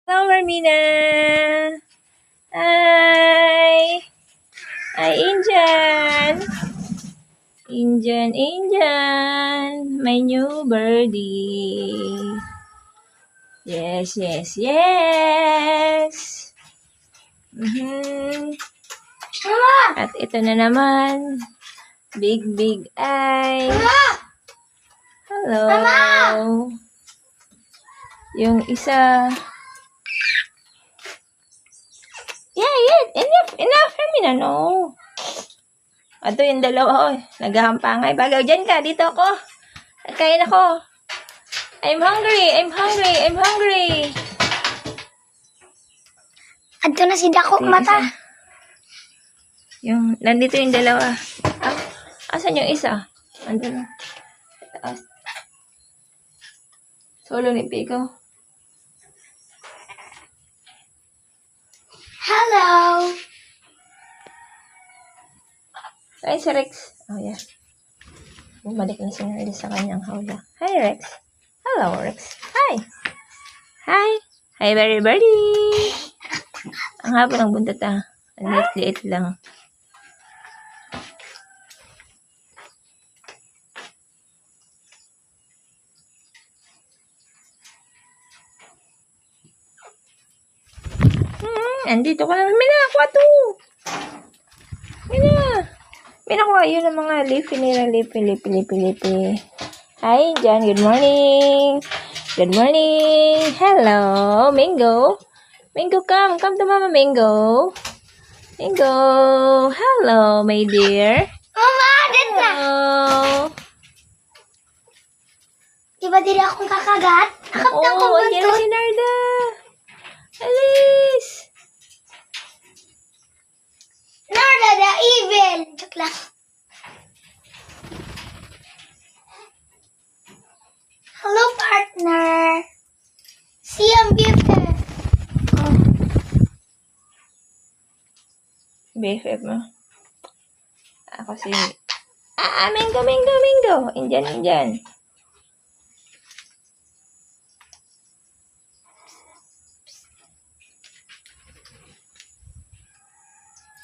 Hello, Marmina. Hi. Hi, Injan. Injan. My new birdie. Yes. At ito na naman. Big eyes. Hello. Yung isa. Enough, Hermina, no. Ato yung dalawa, oy. Naghahampangay. Bagaw, dyan ka. Dito ako. Nagkain ako. I'm hungry. Adto na si Dako mata. Nandito yung dalawa. Asan yung isa? Andun. Solo ni Pico. Hello. Ay, si Rex. Oh, yeah. Bumalik na si Nerdy sa kanyang hawla. Hi, Rex. Hello, Rex. Hi, very birdie. Ang haba ng buntot, ah. Ang liit lang. Andito ka na. May nakakuha to. May nakuha yun ng mga lipi. Hi, Jan. Good morning. Hello, Mingo. Mingo, come to Mama Mingo. Hello, my dear. Mama, adet na. Hello. Diba dili akong kakagat? Akap na kong Yan na buntot. si Narda. Alis. Narda, the evil. Joke lang. Hello, partner. See ang beauty. BFF mo. Ako si... Mingo. Indian.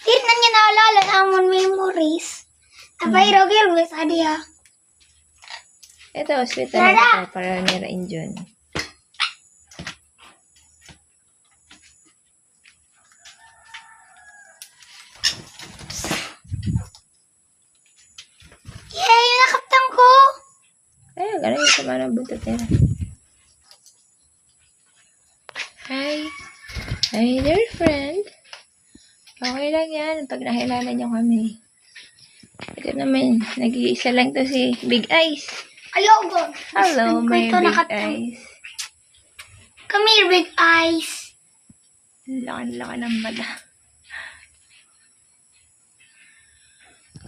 Tignan niya naalala na amon memories. Abay, Rogel, wes adiya. Ito, sweet talaga ito para nirain dyan. Yay, nakaptang ko. Ay, ganun yung sama ng buntot nila. Hi, dear friend. Okay lang yan pag nakilala niyo kami. Ito naman, nag-iisa lang to si Big Eyes. Ayoko. Hello, Gusto ko my ito, Big nakaptang. Eyes. Come here, Big Eyes. Laki ng mata.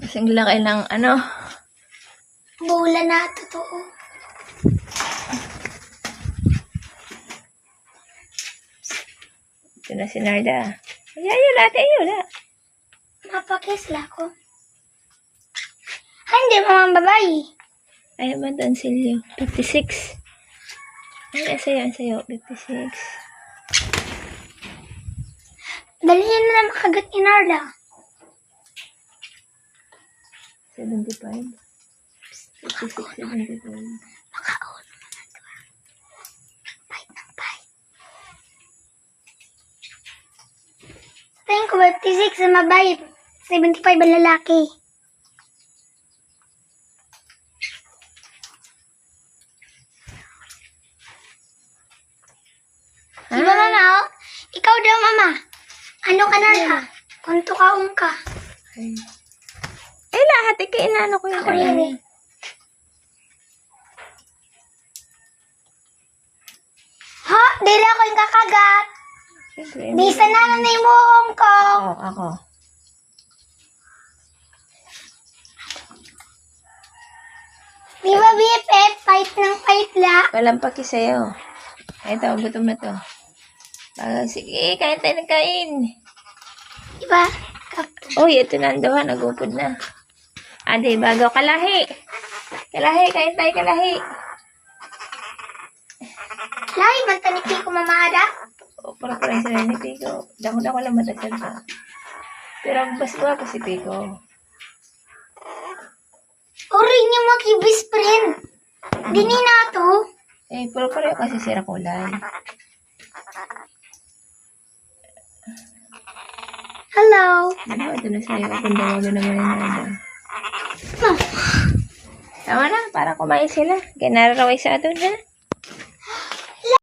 Kasing laki ng Bola na, totoo. Ito na si Narda. Ayun. Mapakisla ko. Hindi, mamang babae. Ay, ba doon silyo? 56. Ay, sayo. 56. Dali na na makagat ni Narda. 75. 56, 75. Makaon. Bite ng bite. Tingin ko 56 na mabait. 75 ang lalaki. Di ba, mama? Oh? Ikaw daw, mama. Ano ka, Narda? Kunto ka, ka. Ay, lahat. Inano ko yung Ako rin eh. Ha? Dili ako yung kakagat. Siyempre. Bisa na na yung buhong ko. Ako. Di ba, BFF? Fight ng fight la. Walang paki sa'yo. Ito, gutom na to. Sige, kain tayo ng kain. Di ba? Uy, ito na ang dawa. Nagupod na. Ade, bago kalahi. Kain tayo kalahi. Lahi man taniki ko mamada. pura-pura sila ni Pico. Dako-dako lang matagal. Pero mas guwapo si Pico. Ori niyo makibis friend. Dini na to. Eh, pura-pura kasi sira kulay. Hello. Ano, ito na sa'yo. Kung dawagan naman yung nada. Ma. Tama na, para kumain sila. Kaya nararaway sa atin, ha?